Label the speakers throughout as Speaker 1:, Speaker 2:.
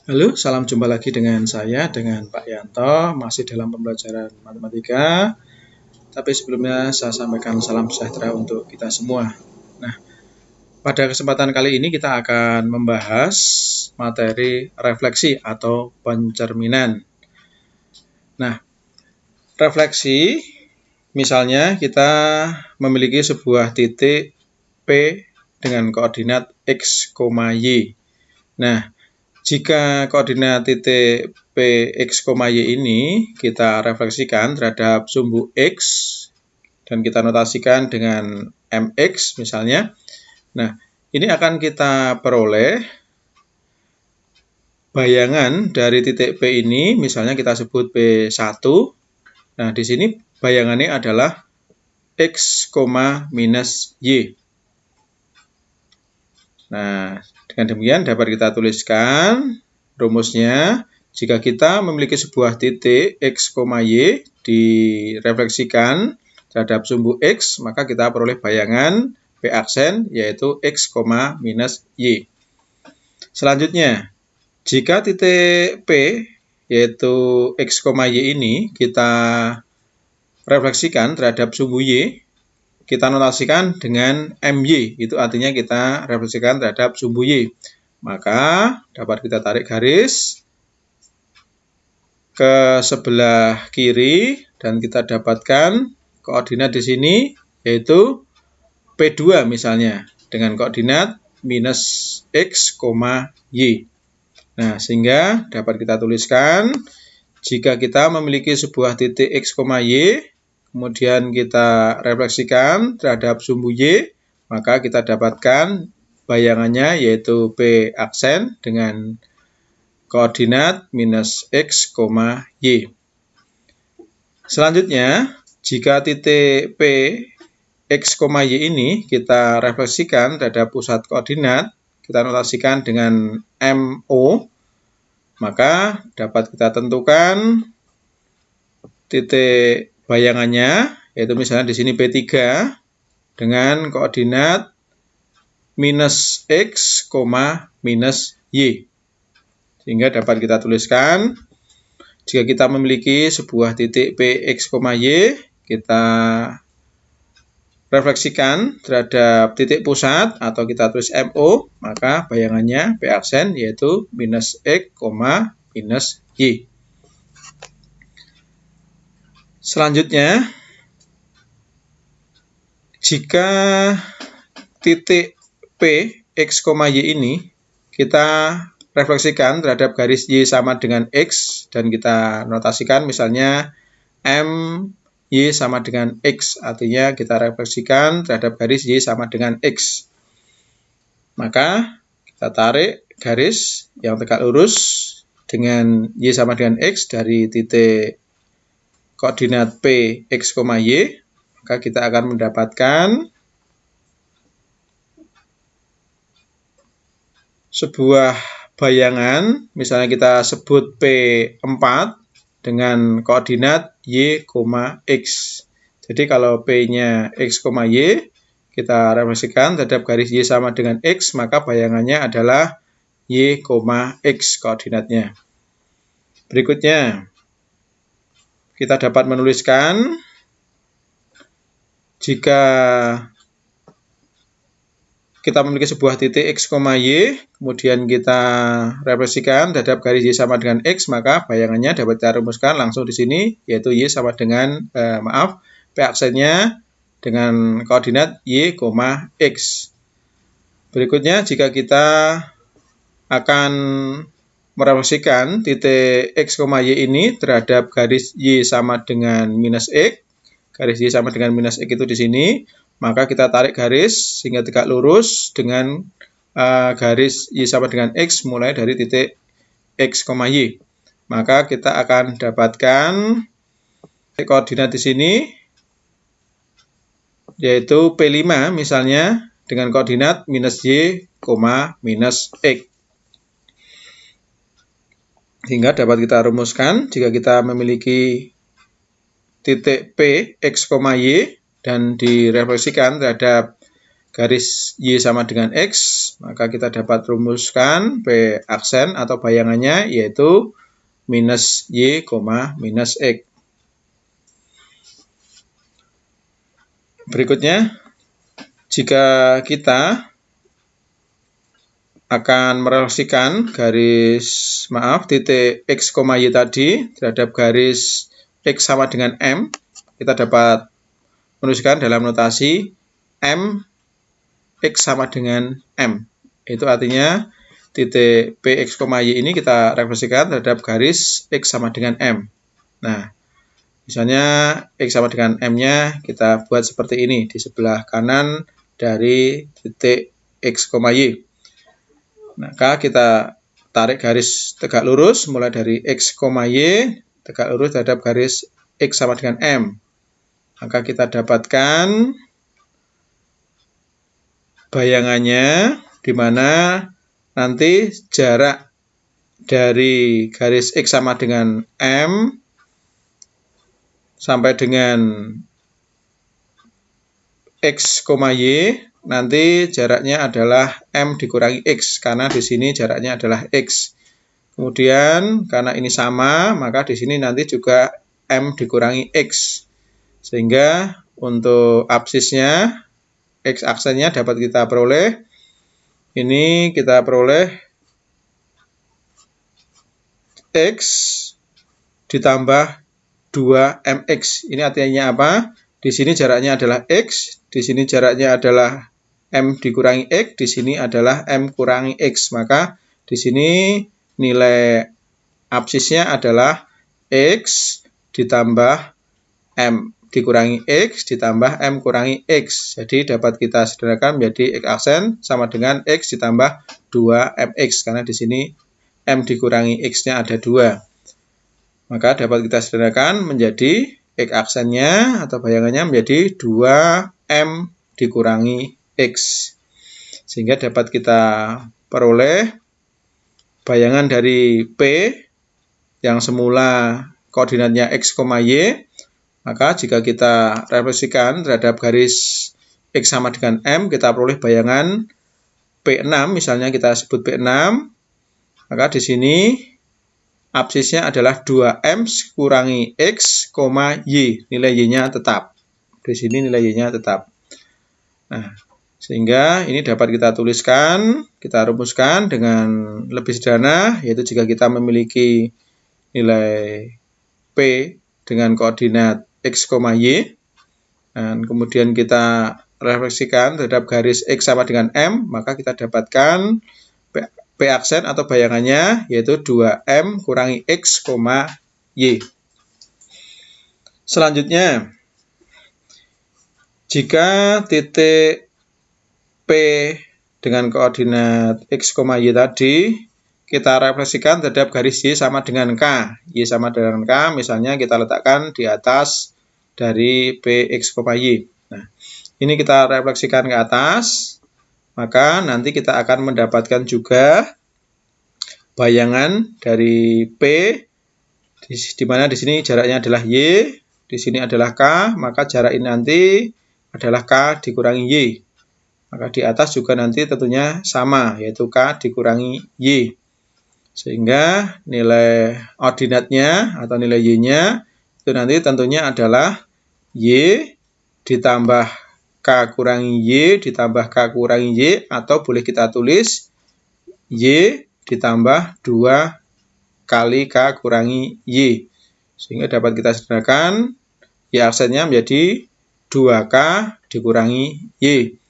Speaker 1: Halo, salam jumpa lagi dengan Pak Yanto, masih dalam pembelajaran matematika. Tapi sebelumnya saya sampaikan salam sejahtera untuk kita semua. Nah, pada kesempatan kali ini kita akan membahas materi refleksi atau pencerminan. Nah, refleksi, misalnya kita memiliki sebuah titik P dengan koordinat X, Y. Nah, jika koordinat titik P, X, Y ini kita refleksikan terhadap sumbu X dan kita notasikan dengan MX misalnya. Nah, ini akan kita peroleh bayangan dari titik P ini, misalnya kita sebut P1. Nah, di sini bayangannya adalah X, minus Y. Nah, dengan demikian dapat kita tuliskan rumusnya. Jika kita memiliki sebuah titik X, Y direfleksikan terhadap sumbu X, maka kita peroleh bayangan P aksen yaitu X, minus Y. Selanjutnya, jika titik P yaitu X, Y ini kita refleksikan terhadap sumbu Y, kita notasikan dengan MY, itu artinya kita refleksikan terhadap sumbu Y. Maka dapat kita tarik garis ke sebelah kiri dan kita dapatkan koordinat di sini yaitu P2 misalnya dengan koordinat minus X, Y. Nah, sehingga dapat kita tuliskan jika kita memiliki sebuah titik X, Y, kemudian kita refleksikan terhadap sumbu Y, maka kita dapatkan bayangannya yaitu P aksen dengan koordinat minus X, Y. Selanjutnya, jika titik P, X, Y ini kita refleksikan terhadap pusat koordinat, kita notasikan dengan MO, maka dapat kita tentukan titik bayangannya, yaitu misalnya di sini P3 dengan koordinat minus X, minus Y. Sehingga dapat kita tuliskan, jika kita memiliki sebuah titik P, X, Y, kita refleksikan terhadap titik pusat atau kita tulis MO, maka bayangannya P aksen yaitu minus X, minus Y. Selanjutnya, jika titik P, X, Y ini kita refleksikan terhadap garis Y sama dengan X dan kita notasikan misalnya M, Y sama dengan X, artinya kita refleksikan terhadap garis Y sama dengan X. Maka kita tarik garis yang tegak lurus dengan Y sama dengan X dari titik koordinat P, X, Y, maka kita akan mendapatkan sebuah bayangan, misalnya kita sebut P4 dengan koordinat Y, X. Jadi kalau P-nya X, Y, kita refleksikan terhadap garis Y sama dengan X, maka bayangannya adalah Y, X koordinatnya. Berikutnya, kita dapat menuliskan jika kita memiliki sebuah titik X, Y, kemudian kita refleksikan terhadap garis Y sama dengan X, maka bayangannya dapat kita rumuskan langsung di sini, yaitu Y sama dengan, P aksennya dengan koordinat Y, X. Berikutnya, jika kita akan merefleksikan titik X, Y ini terhadap garis Y sama dengan minus X, garis Y sama dengan minus X itu di sini, maka kita tarik garis sehingga tegak lurus dengan garis Y sama dengan X mulai dari titik X, Y. Maka kita akan dapatkan koordinat di sini yaitu P5 misalnya dengan koordinat minus Y, minus X. Sehingga dapat kita rumuskan jika kita memiliki titik P, X, Y dan direfleksikan terhadap garis Y sama dengan X, maka kita dapat rumuskan P aksen atau bayangannya yaitu minus Y, minus X. Berikutnya, jika kita akan merelasikan titik X, Y tadi terhadap garis X sama dengan M, kita dapat menuliskan dalam notasi M X sama dengan M. Itu artinya titik P, X, Y ini kita refleksikan terhadap garis X sama dengan M. Nah, misalnya X sama dengan M-nya kita buat seperti ini di sebelah kanan dari titik X, Y. Maka kita tarik garis tegak lurus mulai dari X, Y tegak lurus terhadap garis X sama dengan M. Maka kita dapatkan bayangannya di mana nanti jarak dari garis X sama dengan M sampai dengan X, Y nanti jaraknya adalah M dikurangi X, karena di sini jaraknya adalah X. Kemudian karena ini sama, maka di sini nanti juga M dikurangi X. Sehingga untuk absisnya, X aksennya dapat kita peroleh. Ini kita peroleh X ditambah 2MX. Ini artinya apa? Di sini jaraknya adalah X, di sini jaraknya adalah M dikurangi X, di sini adalah M kurangi X. Maka di sini nilai absisnya adalah X ditambah M dikurangi X ditambah M kurangi X. Jadi dapat kita sederhanakan menjadi X aksen sama dengan X ditambah 2MX. Karena di sini M dikurangi X-nya ada 2. Maka dapat kita sederhanakan menjadi X aksennya atau bayangannya menjadi 2M dikurangi X. Sehingga dapat kita peroleh bayangan dari P yang semula koordinatnya X, Y. Maka jika kita refleksikan terhadap garis X sama dengan M, kita peroleh bayangan P6, misalnya kita sebut P6. Maka di sini absisnya adalah 2M kurangi X, Y. Nilai Y-nya tetap. Di sini nilai Y-nya tetap. Nah, sehingga ini dapat kita tuliskan, kita rumuskan dengan lebih sederhana, yaitu jika kita memiliki nilai P dengan koordinat X, Y, dan kemudian kita refleksikan terhadap garis X sama dengan M, maka kita dapatkan P aksen atau bayangannya yaitu 2M kurangi X, Y. Selanjutnya, jika titik P dengan koordinat X, Y tadi kita refleksikan terhadap garis Y sama dengan K. Y sama dengan K, misalnya kita letakkan di atas dari PX, Y. Nah, ini kita refleksikan ke atas, maka nanti kita akan mendapatkan juga bayangan dari P, di mana di sini jaraknya adalah Y, di sini adalah K, maka jarak ini nanti adalah K dikurangi Y. Maka di atas juga nanti tentunya sama, yaitu K dikurangi Y. Sehingga nilai ordinatnya atau nilai Y-nya itu nanti tentunya adalah Y ditambah K kurangi Y ditambah K kurangi Y, atau boleh kita tulis Y ditambah 2 kali K kurangi Y. Sehingga dapat kita sederhanakan Y aksennya menjadi 2K dikurangi Y.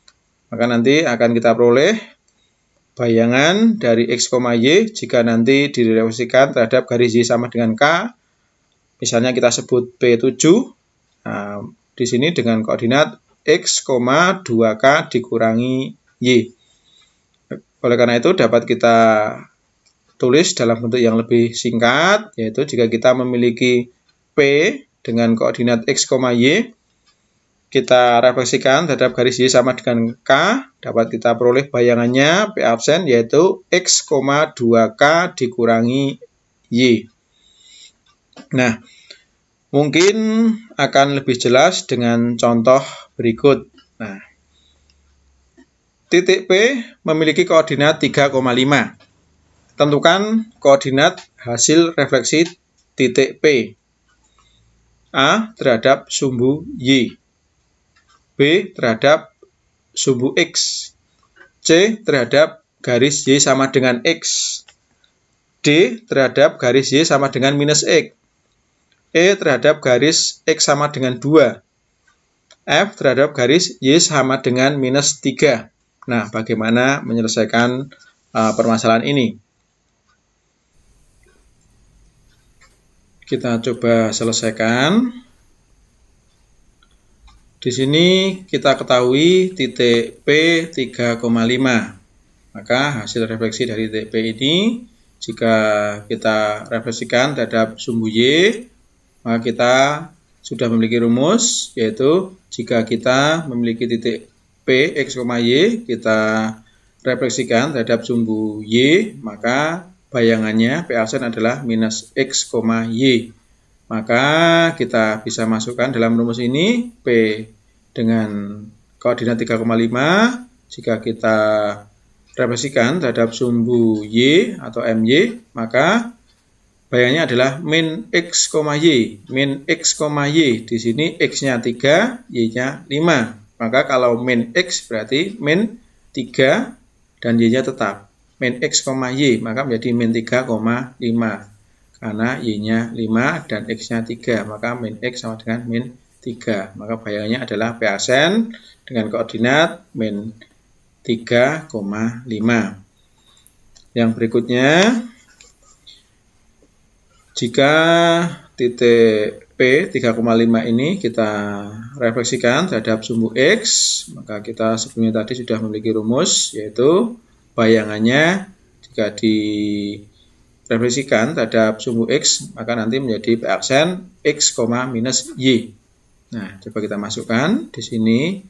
Speaker 1: Maka nanti akan kita peroleh bayangan dari X, Y jika nanti direfleksikan terhadap garis Y sama dengan K. Misalnya kita sebut P7. Nah, di sini dengan koordinat X, 2K dikurangi Y. Oleh karena itu dapat kita tulis dalam bentuk yang lebih singkat, yaitu jika kita memiliki P dengan koordinat X, Y, kita refleksikan terhadap garis Y sama dengan K, dapat kita peroleh bayangannya P absen yaitu X, 2K dikurangi Y. Nah, mungkin akan lebih jelas dengan contoh berikut. Nah, Titik P memiliki koordinat 3,5. Tentukan koordinat hasil refleksi titik P. A terhadap sumbu Y, B terhadap sumbu X, C terhadap garis Y sama dengan X, D terhadap garis Y sama dengan minus X, E terhadap garis X sama dengan 2, F terhadap garis Y sama dengan minus 3. Nah, bagaimana menyelesaikan permasalahan ini? Kita coba selesaikan. Di sini kita ketahui titik P 3,5. Maka hasil refleksi dari titik P ini, jika kita refleksikan terhadap sumbu Y, maka kita sudah memiliki rumus, yaitu jika kita memiliki titik P, X, Y, kita refleksikan terhadap sumbu Y, maka bayangannya P aksen adalah minus X, Y. Maka kita bisa masukkan dalam rumus ini P dengan koordinat 3,5. Jika kita refleksikan terhadap sumbu Y atau MY, maka bayangannya adalah min X, Y. Min X, Y. Di sini X-nya 3, Y-nya 5. Maka kalau min X berarti min 3 dan Y-nya tetap. Min X, Y, maka menjadi min 3,5. Karena Y-nya 5 dan X-nya 3, maka min X sama dengan min 3. Maka bayangannya adalah P aksen dengan koordinat min 3,5. Yang berikutnya, jika titik P 3,5 ini kita refleksikan terhadap sumbu X, maka kita sebelumnya tadi sudah memiliki rumus, yaitu bayangannya jika direfleksikan terhadap sumbu X, maka nanti menjadi P aksen X, minus Y. Nah, coba kita masukkan di sini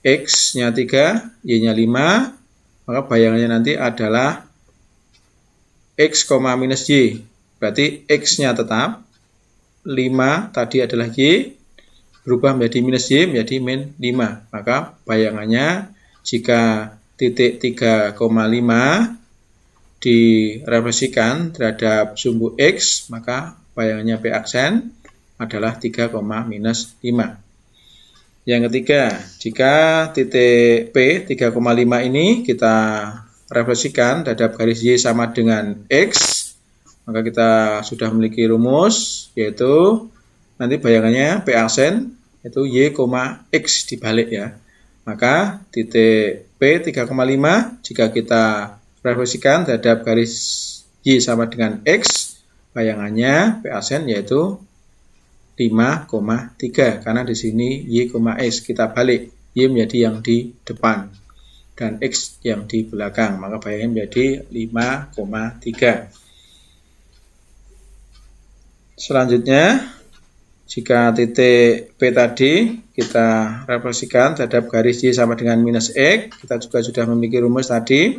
Speaker 1: X-nya 3, Y-nya 5, maka bayangannya nanti adalah X, minus Y. Berarti X-nya tetap, 5 tadi adalah Y, berubah menjadi minus Y, menjadi min 5. Maka bayangannya jika titik 3,5 direfleksikan terhadap sumbu X, maka bayangannya P aksen adalah 3, minus 5. Yang ketiga, jika titik P 3,5 ini kita refleksikan terhadap garis Y sama dengan X, maka kita sudah memiliki rumus, yaitu nanti bayangannya P aksen itu Y, X dibalik ya. Maka titik P 3,5 jika kita refleksikan terhadap garis Y sama dengan X, bayangannya P aksen yaitu 5,3. Karena di sini Y, X kita balik. Y menjadi yang di depan dan X yang di belakang. Maka bayangannya menjadi 5,3. Selanjutnya, jika titik P tadi kita refleksikan terhadap garis Y sama dengan minus X, kita juga sudah memiliki rumus tadi,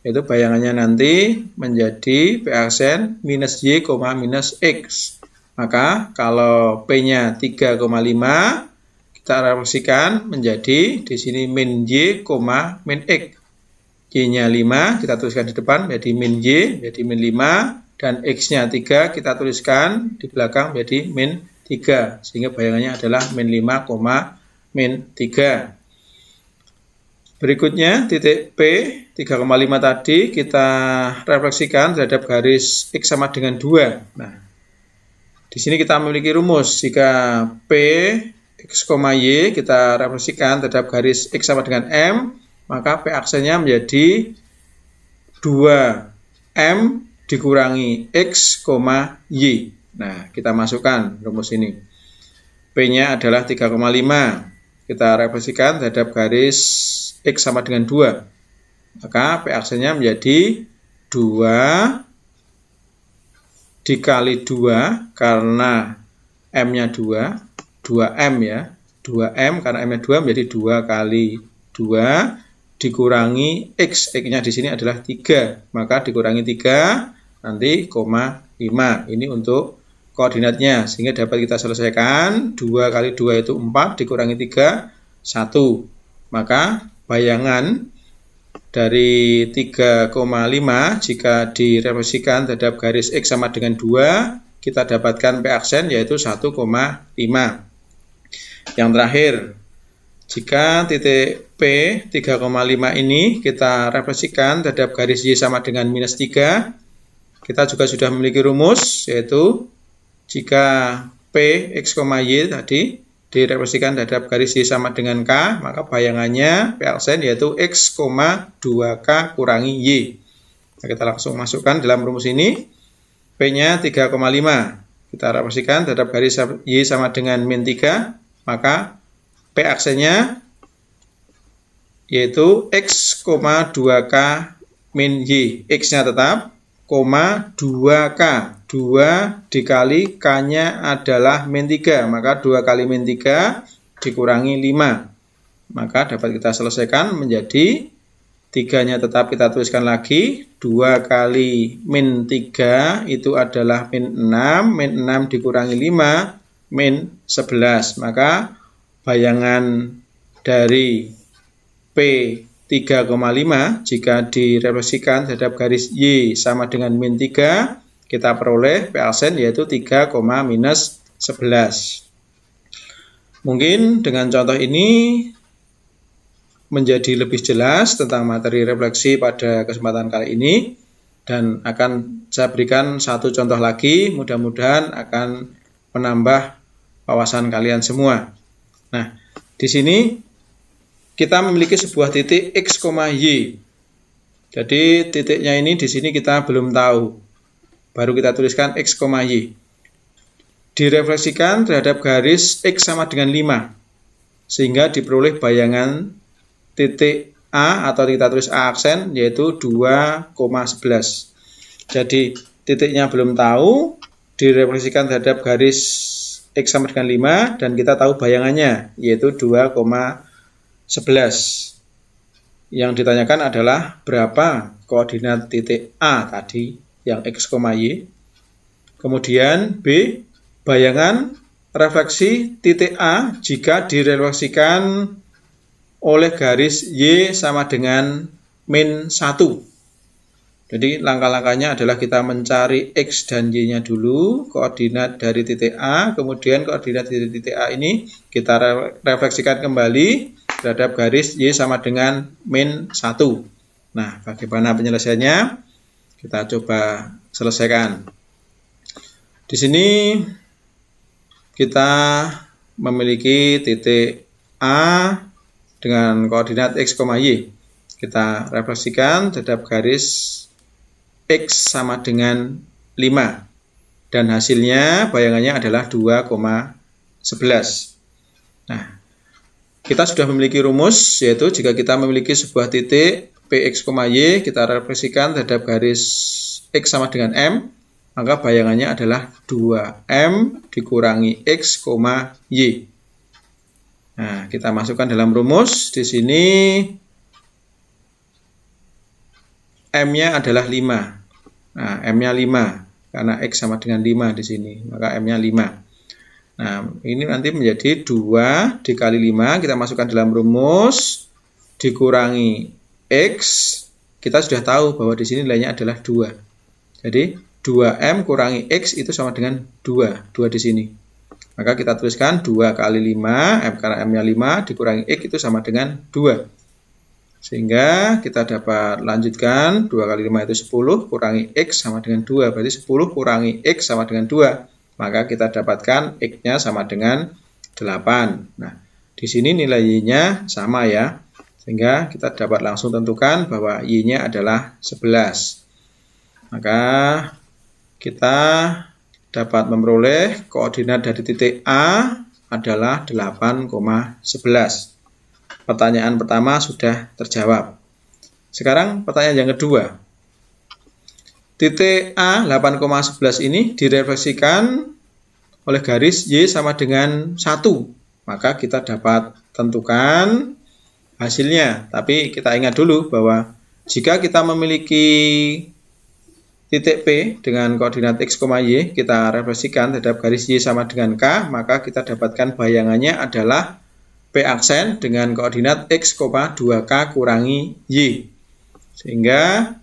Speaker 1: yaitu bayangannya nanti menjadi P aksen minus Y, minus X. Maka kalau P-nya 3,5, kita refleksikan menjadi di sini min Y, min X. Y-nya 5, kita tuliskan di depan menjadi min Y, menjadi min 5. Dan X-nya 3 kita tuliskan di belakang menjadi min 3. Sehingga bayangannya adalah min 5, min 3. Berikutnya titik P 3,5 tadi kita refleksikan terhadap garis X sama dengan 2. Nah, di sini kita memiliki rumus. Jika P X, Y kita refleksikan terhadap garis X sama dengan M, maka P aksennya menjadi 2M dikurangi X, Y. Nah, kita masukkan rumus ini. P-nya adalah 3,5. Kita refleksikan terhadap garis X sama dengan 2. Maka P aksennya menjadi 2 dikali 2 karena M-nya 2, 2M ya. 2M karena M-nya 2 menjadi 2 kali 2 dikurangi X. X-nya di sini adalah 3. Maka dikurangi 3 nanti, 5. Ini untuk koordinatnya, sehingga dapat kita selesaikan. 2 kali 2 itu 4, dikurangi 3, 1. Maka bayangan dari 3,5 jika direfleksikan terhadap garis X sama dengan 2, kita dapatkan P aksen yaitu 1,5. Yang terakhir, jika titik P 3,5 ini kita refleksikan terhadap garis Y sama dengan minus 3, kita juga sudah memiliki rumus, yaitu jika P, X, Y tadi direfleksikan terhadap garis Y sama dengan K, maka bayangannya P aksen yaitu X, 2K kurangi Y. Nah, kita langsung masukkan dalam rumus ini. P-nya 3,5. Kita refleksikan terhadap garis Y sama dengan min 3, maka P aksennya yaitu X, 2K min Y. X-nya tetap, 2K. 2 dikali K-nya adalah min 3, maka 2 kali min 3 dikurangi 5. Maka dapat kita selesaikan menjadi 3-nya tetap kita tuliskan lagi, 2 kali min 3 itu adalah min 6, min 6 dikurangi 5, min 11. Maka bayangan dari P 3,5 jika direfleksikan terhadap garis Y sama dengan min 3, kita peroleh P aksen yaitu 3, minus 11. Mungkin dengan contoh ini menjadi lebih jelas tentang materi refleksi pada kesempatan kali ini, dan akan saya berikan satu contoh lagi, mudah-mudahan akan menambah wawasan kalian semua. Nah, di sini kita memiliki sebuah titik X, Y. Jadi titiknya ini di sini kita belum tahu. Baru kita tuliskan X, Y. Direfleksikan terhadap garis X sama dengan 5. Sehingga diperoleh bayangan titik A atau kita tulis A aksen yaitu 2,11. Jadi titiknya belum tahu, direfleksikan terhadap garis X sama dengan 5 dan kita tahu bayangannya yaitu 2,11. Yang ditanyakan adalah berapa koordinat titik A tadi yang X, Y. Kemudian B, bayangan refleksi titik A jika direfleksikan oleh garis Y sama dengan min 1. Jadi langkah-langkahnya adalah kita mencari X dan Y-nya dulu, koordinat dari titik A, kemudian koordinat dari titik A ini kita refleksikan kembali terhadap garis Y sama dengan min 1. Nah, bagaimana penyelesaiannya? Kita coba selesaikan. Di sini kita memiliki titik A dengan koordinat X, Y. Kita refleksikan terhadap garis X sama dengan 5. Dan hasilnya bayangannya adalah 2,11. Nah, kita sudah memiliki rumus, yaitu jika kita memiliki sebuah titik Px, Y, kita refleksikan terhadap garis X sama dengan M, maka bayangannya adalah 2M dikurangi X, Y. Nah, kita masukkan dalam rumus. Di sini M-nya adalah 5. Nah, M-nya 5, karena X sama dengan 5 di sini, maka M-nya 5. Nah, ini nanti menjadi 2 dikali 5, kita masukkan dalam rumus, dikurangi X, kita sudah tahu bahwa di sini nilainya adalah 2. Jadi, 2M kurangi X itu sama dengan 2 di sini. Maka kita tuliskan 2 kali 5, M karena M-nya 5, dikurangi X itu sama dengan 2. Sehingga kita dapat lanjutkan 2 kali 5 itu 10, kurangi X sama dengan 2. Berarti 10 kurangi X sama dengan 2. Maka kita dapatkan X-nya sama dengan 8. Nah, di sini nilai Y-nya sama ya. Sehingga kita dapat langsung tentukan bahwa Y-nya adalah 11. Maka kita dapat memperoleh koordinat dari titik A adalah 8,11. Pertanyaan pertama sudah terjawab. Sekarang pertanyaan yang kedua. Titik A 8,11 ini direfleksikan oleh garis Y sama dengan 1. Maka kita dapat tentukan hasilnya. Tapi kita ingat dulu bahwa jika kita memiliki titik P dengan koordinat X, Y, kita refleksikan terhadap garis Y sama dengan K, maka kita dapatkan bayangannya adalah P aksen dengan koordinat X, 2K kurangi Y. Sehingga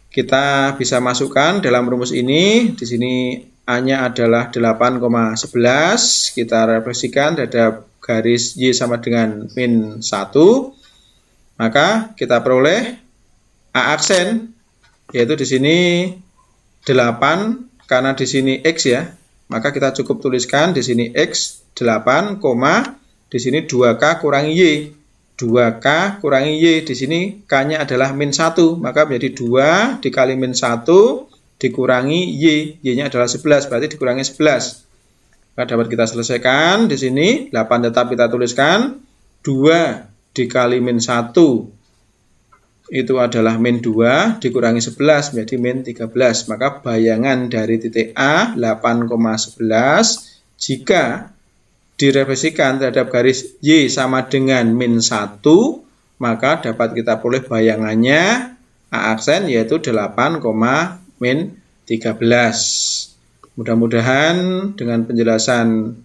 Speaker 1: kita bisa masukkan dalam rumus ini. Di sini A-nya adalah 8,11. Kita refleksikan terhadap garis Y sama dengan min 1. Maka kita peroleh A aksen, yaitu di sini 8, karena di sini X ya. Maka kita cukup tuliskan di sini X 8, di sini 2K kurangi Y. 2K kurangi Y, di sini K-nya adalah min 1, maka menjadi 2 dikali min 1 dikurangi Y. Y-nya adalah 11, berarti dikurangi 11. Maka dapat kita selesaikan di sini, 8 tetap kita tuliskan, 2 dikali min 1 itu adalah min 2 dikurangi 11 menjadi min 13. Maka bayangan dari titik A 8,11 jika direfleksikan terhadap garis Y sama dengan min 1, maka dapat kita peroleh bayangannya A aksen yaitu 8, min 13. Mudah-mudahan dengan penjelasan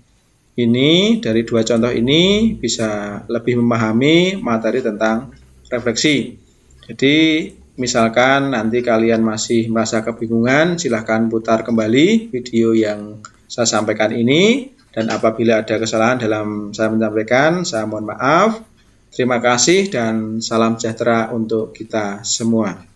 Speaker 1: ini dari dua contoh ini bisa lebih memahami materi tentang refleksi. Jadi misalkan nanti kalian masih merasa kebingungan, silahkan putar kembali video yang saya sampaikan ini. Dan apabila ada kesalahan dalam saya menyampaikan, saya mohon maaf. Terima kasih dan salam sejahtera untuk kita semua.